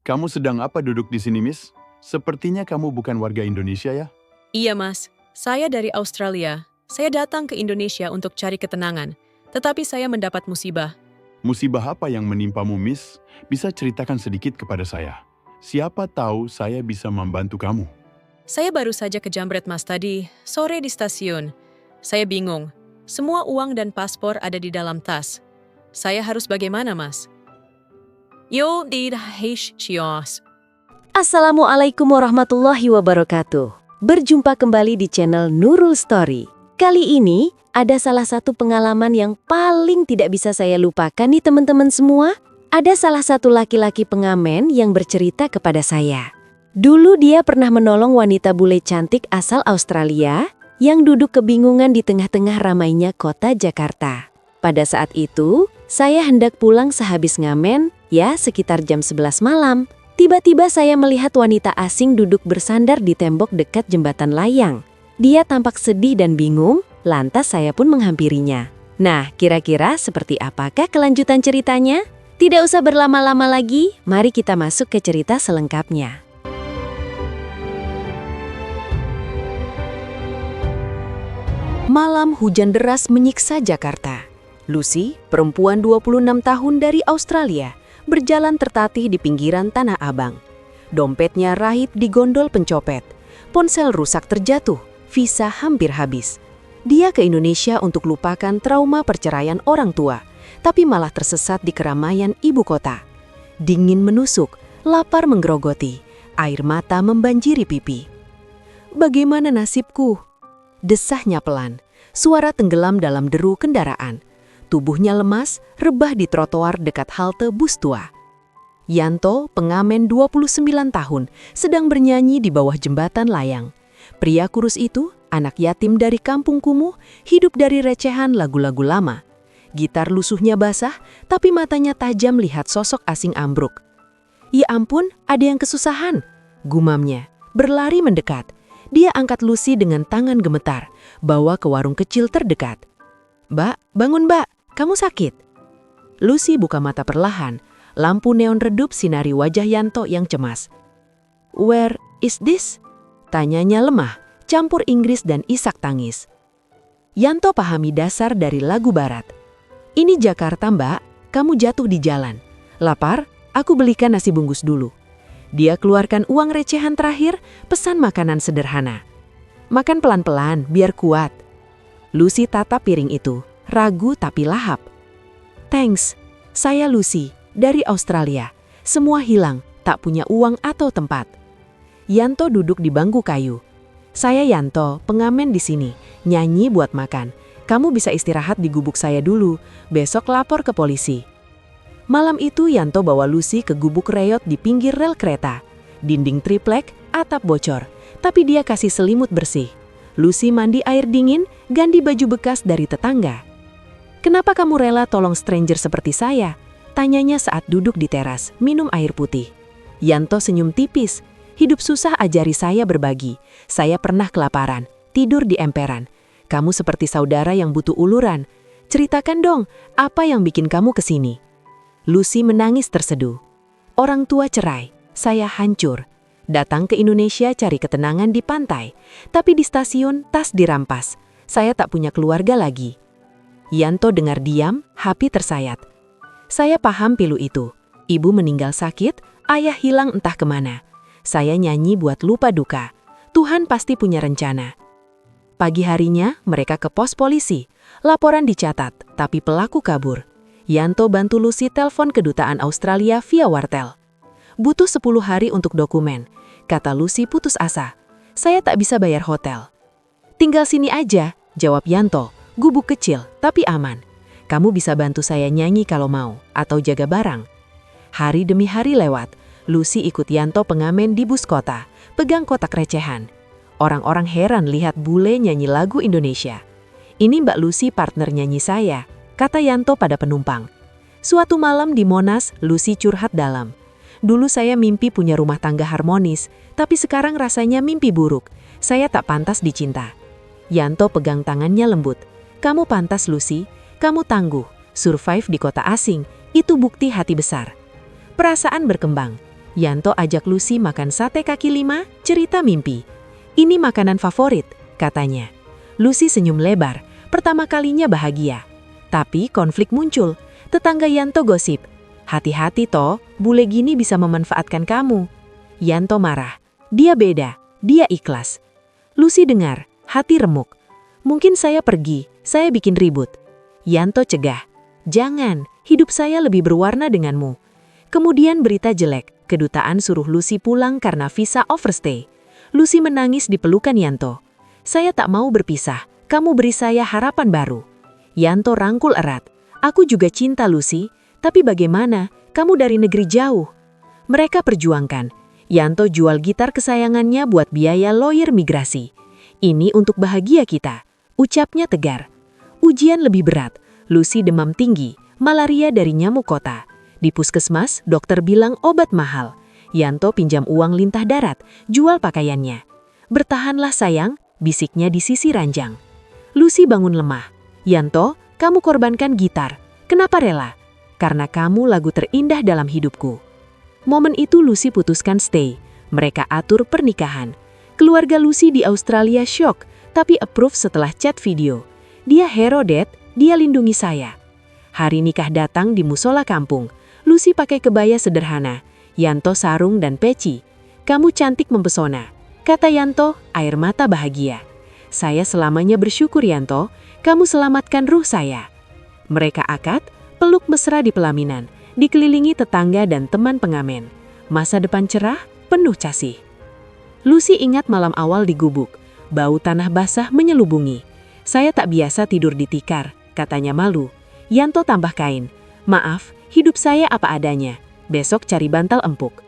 Kamu sedang apa duduk di sini, Miss? Sepertinya kamu bukan warga Indonesia ya? Iya, Mas. Saya dari Australia. Saya datang ke Indonesia untuk cari ketenangan, tetapi saya mendapat musibah. Musibah apa yang menimpamu, Miss? Bisa ceritakan sedikit kepada saya. Siapa tahu saya bisa membantu kamu. Saya baru saja kejamret, Mas, tadi sore di stasiun. Saya bingung. Semua uang dan paspor ada di dalam tas. Saya harus bagaimana, Mas? Yo, di Chios. Assalamualaikum warahmatullahi wabarakatuh. Berjumpa kembali di channel Nurul Story. Kali ini ada salah satu pengalaman yang paling tidak bisa saya lupakan nih teman-teman semua. Ada salah satu laki-laki pengamen yang bercerita kepada saya. Dulu dia pernah menolong wanita bule cantik asal Australia yang duduk kebingungan di tengah-tengah ramainya kota Jakarta. Pada saat itu, saya hendak pulang sehabis ngamen, ya sekitar jam 11 malam. Tiba-tiba saya melihat wanita asing duduk bersandar di tembok dekat jembatan layang. Dia tampak sedih dan bingung, lantas saya pun menghampirinya. Nah, kira-kira seperti apakah kelanjutan ceritanya? Tidak usah berlama-lama lagi, mari kita masuk ke cerita selengkapnya. Malam hujan deras menyiksa Jakarta. Lucy, perempuan 26 tahun dari Australia, berjalan tertatih di pinggiran Tanah Abang. Dompetnya rahip di gondol pencopet. Ponsel rusak terjatuh, visa hampir habis. Dia ke Indonesia untuk lupakan trauma perceraian orang tua, tapi malah tersesat di keramaian ibu kota. Dingin menusuk, lapar menggerogoti, air mata membanjiri pipi. Bagaimana nasibku? Desahnya pelan, suara tenggelam dalam deru kendaraan. Tubuhnya lemas, rebah di trotoar dekat halte bus tua. Yanto, pengamen 29 tahun, sedang bernyanyi di bawah jembatan layang. Pria kurus itu, anak yatim dari kampung kumuh, hidup dari recehan lagu-lagu lama. Gitar lusuhnya basah, tapi matanya tajam lihat sosok asing ambruk. Ya ampun, ada yang kesusahan, gumamnya. Berlari mendekat. Dia angkat Lucy dengan tangan gemetar, bawa ke warung kecil terdekat. "Mbak, bangun mbak, kamu sakit?" Lucy buka mata perlahan, lampu neon redup sinari wajah Yanto yang cemas. "Where is this?" Tanyanya lemah, campur Inggris dan isak tangis. Yanto pahami dasar dari lagu barat. "Ini Jakarta mbak, kamu jatuh di jalan. Lapar? Aku belikan nasi bungkus dulu." Dia keluarkan uang recehan terakhir, pesan makanan sederhana. "Makan pelan-pelan, biar kuat." Lucy tatap piring itu, ragu tapi lahap. "Thanks, saya Lucy, dari Australia. Semua hilang, tak punya uang atau tempat." Yanto duduk di bangku kayu. "Saya Yanto, pengamen di sini, nyanyi buat makan. Kamu bisa istirahat di gubuk saya dulu, besok lapor ke polisi." Malam itu Yanto bawa Lucy ke gubuk reot di pinggir rel kereta. Dinding triplek, atap bocor, tapi dia kasih selimut bersih. Lucy mandi air dingin, ganti baju bekas dari tetangga. "Kenapa kamu rela tolong stranger seperti saya?" tanyanya saat duduk di teras, minum air putih. Yanto senyum tipis. "Hidup susah ajari saya berbagi. Saya pernah kelaparan, tidur di emperan. Kamu seperti saudara yang butuh uluran. Ceritakan dong, apa yang bikin kamu kesini?" Lucy menangis terseduh. "Orang tua cerai, saya hancur. Datang ke Indonesia cari ketenangan di pantai, tapi di stasiun tas dirampas. Saya tak punya keluarga lagi." Yanto dengar diam, hati tersayat. "Saya paham pilu itu. Ibu meninggal sakit, ayah hilang entah kemana. Saya nyanyi buat lupa duka. Tuhan pasti punya rencana." Pagi harinya, mereka ke pos polisi. Laporan dicatat, tapi pelaku kabur. Yanto bantu Lucy telepon kedutaan Australia via wartel. "Butuh 10 hari untuk dokumen," kata Lucy putus asa. "Saya tak bisa bayar hotel." "Tinggal sini aja," jawab Yanto. "Gubuk kecil, tapi aman. Kamu bisa bantu saya nyanyi kalau mau, atau jaga barang." Hari demi hari lewat, Lucy ikut Yanto pengamen di bus kota, pegang kotak recehan. Orang-orang heran lihat bule nyanyi lagu Indonesia. "Ini Mbak Lucy partner nyanyi saya," kata Yanto pada penumpang. Suatu malam di Monas, Lucy curhat dalam. "Dulu saya mimpi punya rumah tangga harmonis, tapi sekarang rasanya mimpi buruk. Saya tak pantas dicinta." Yanto pegang tangannya lembut. "Kamu pantas Lucy, kamu tangguh, survive di kota asing, itu bukti hati besar." Perasaan berkembang. Yanto ajak Lucy makan sate kaki lima, cerita mimpi. Ini makanan favorit, katanya. Lucy senyum lebar, pertama kalinya bahagia. Tapi konflik muncul, tetangga Yanto gosip. Hati-hati toh, bule gini bisa memanfaatkan kamu. Yanto marah, dia beda, dia ikhlas. Lucy dengar, hati remuk. Mungkin saya pergi, saya bikin ribut. Yanto cegah, jangan, hidup saya lebih berwarna denganmu. Kemudian berita jelek, kedutaan suruh Lucy pulang karena visa overstay. Lucy menangis di pelukan Yanto. Saya tak mau berpisah, kamu beri saya harapan baru. Yanto rangkul erat, aku juga cinta Lucy, tapi bagaimana, kamu dari negeri jauh. Mereka perjuangkan, Yanto jual gitar kesayangannya buat biaya lawyer migrasi. Ini untuk bahagia kita, ucapnya tegar. Ujian lebih berat, Lucy demam tinggi, malaria dari nyamuk kota. Di puskesmas, dokter bilang obat mahal. Yanto pinjam uang lintah darat, jual pakaiannya. Bertahanlah sayang, bisiknya di sisi ranjang. Lucy bangun lemah. Yanto, kamu korbankan gitar. Kenapa rela? Karena kamu lagu terindah dalam hidupku. Momen itu Lucy putuskan stay. Mereka atur pernikahan. Keluarga Lucy di Australia shock, tapi approve setelah chat video. Dia hero dad, dia lindungi saya. Hari nikah datang di musola kampung. Lucy pakai kebaya sederhana, Yanto sarung dan peci. Kamu cantik mempesona, kata Yanto, air mata bahagia. Saya selamanya bersyukur Yanto, kamu selamatkan ruh saya. Mereka akad, peluk mesra di pelaminan, dikelilingi tetangga dan teman pengamen. Masa depan cerah, penuh kasih. Lucy ingat malam awal di gubuk, bau tanah basah menyelubungi. Saya tak biasa tidur di tikar, katanya malu. Yanto tambah kain, maaf, hidup saya apa adanya, besok cari bantal empuk.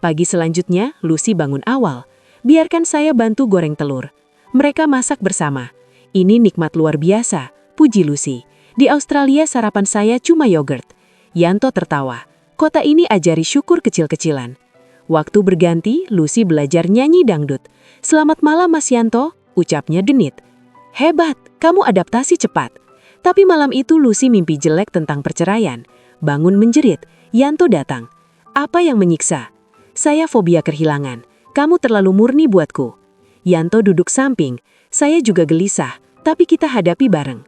Pagi selanjutnya, Lucy bangun awal. Biarkan saya bantu goreng telur. Mereka masak bersama. Ini nikmat luar biasa, puji Lucy. Di Australia sarapan saya cuma yogurt. Yanto tertawa. Kota ini ajari syukur kecil-kecilan. Waktu berganti, Lucy belajar nyanyi dangdut. Selamat malam Mas Yanto, ucapnya genit. Hebat, kamu adaptasi cepat. Tapi malam itu Lucy mimpi jelek tentang perceraian. Bangun menjerit, Yanto datang. Apa yang menyiksa? Saya fobia kehilangan. Kamu terlalu murni buatku. Yanto duduk samping. Saya juga gelisah, tapi kita hadapi bareng.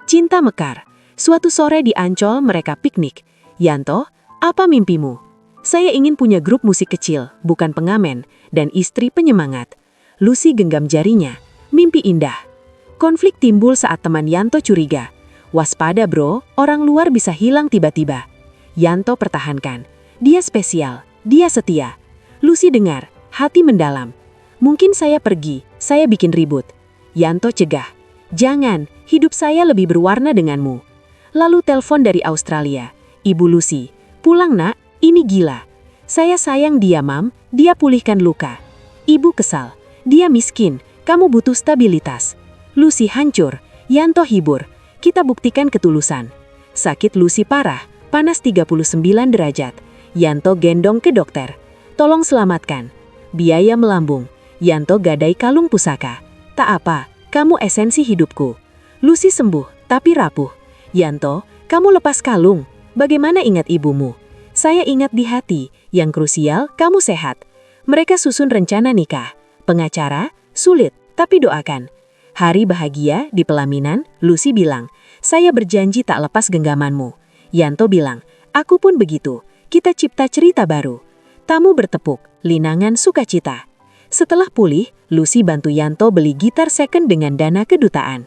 Cinta mekar. Suatu sore di Ancol mereka piknik. Yanto, apa mimpimu? Saya ingin punya grup musik kecil, bukan pengamen, dan istri penyemangat. Lucy genggam jarinya. Mimpi indah. Konflik timbul saat teman Yanto curiga. Waspada bro, orang luar bisa hilang tiba-tiba. Yanto pertahankan. Dia spesial, dia setia. Lucy dengar, hati mendalam. Mungkin saya pergi, saya bikin ribut. Yanto cegah. Jangan, hidup saya lebih berwarna denganmu. Lalu telepon dari Australia. Ibu Lucy, pulang nak, ini gila. Saya sayang dia mam, dia pulihkan luka. Ibu kesal, dia miskin, kamu butuh stabilitas. Lucy hancur, Yanto hibur. Kita buktikan ketulusan. Sakit Lucy parah, panas 39 derajat. Yanto gendong ke dokter. Tolong selamatkan. Biaya melambung. Yanto gadai kalung pusaka. Tak apa, kamu esensi hidupku. Lucy sembuh, tapi rapuh. Yanto, kamu lepas kalung. Bagaimana ingat ibumu? Saya ingat di hati, yang krusial, kamu sehat. Mereka susun rencana nikah. Pengacara, sulit, tapi doakan. Hari bahagia di pelaminan, Lucy bilang, saya berjanji tak lepas genggamanmu. Yanto bilang, aku pun begitu, kita cipta cerita baru. Tamu bertepuk, linangan sukacita. Setelah pulih, Lucy bantu Yanto beli gitar second dengan dana kedutaan.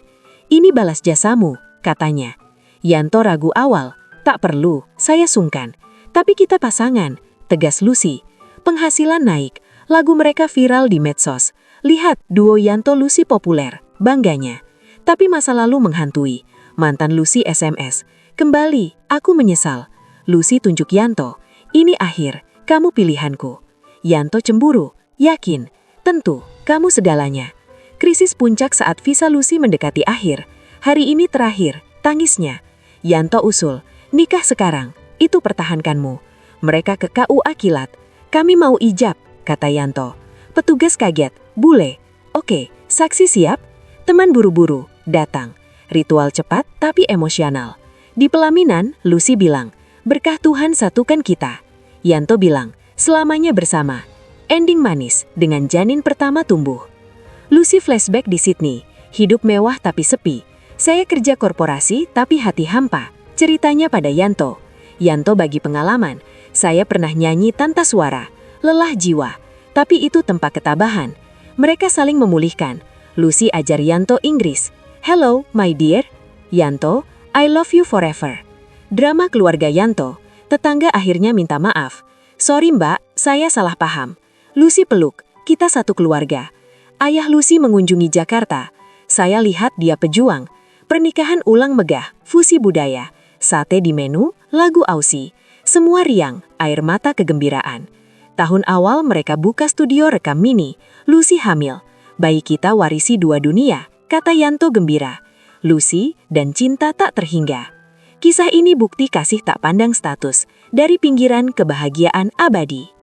Ini balas jasamu, katanya. Yanto ragu awal, tak perlu, saya sungkan. Tapi kita pasangan, tegas Lucy. Penghasilan naik, lagu mereka viral di medsos. Lihat, duo Yanto Lucy populer. Bangganya. Tapi masa lalu menghantui. Mantan Lucy SMS. Kembali, aku menyesal. Lucy tunjuk Yanto. Ini akhir, kamu pilihanku. Yanto cemburu. Yakin. Tentu, kamu segalanya. Krisis puncak saat visa Lucy mendekati akhir. Hari ini terakhir, tangisnya. Yanto usul. Nikah sekarang, itu pertahankanmu. Mereka ke KUA Kilat. Kami mau ijab, kata Yanto. Petugas kaget. Bule. Oke, saksi siap? Teman buru-buru, datang. Ritual cepat tapi emosional. Di pelaminan, Lucy bilang, berkah Tuhan satukan kita. Yanto bilang, Selamanya bersama. Ending manis dengan janin pertama tumbuh. Lucy flashback di Sydney. Hidup mewah tapi sepi. Saya kerja korporasi tapi hati hampa. Ceritanya pada Yanto. Yanto bagi pengalaman. Saya pernah nyanyi tanpa suara. Lelah jiwa. Tapi itu tempat ketabahan. Mereka saling memulihkan. Lucy ajar Yanto Inggris. Hello, my dear. Yanto, I love you forever. Drama keluarga Yanto. Tetangga akhirnya minta maaf. Sorry mbak, saya salah paham. Lucy peluk, kita satu keluarga. Ayah Lucy mengunjungi Jakarta. Saya lihat dia pejuang. Pernikahan ulang megah, fusi budaya. Sate di menu, lagu Aussie. Semua riang, air mata kegembiraan. Tahun awal mereka buka studio rekam mini. Lucy hamil. Bayi kita warisi 2 dunia, kata Yanto gembira. Lucy dan cinta tak terhingga. Kisah ini bukti kasih tak pandang status, dari pinggiran kebahagiaan abadi.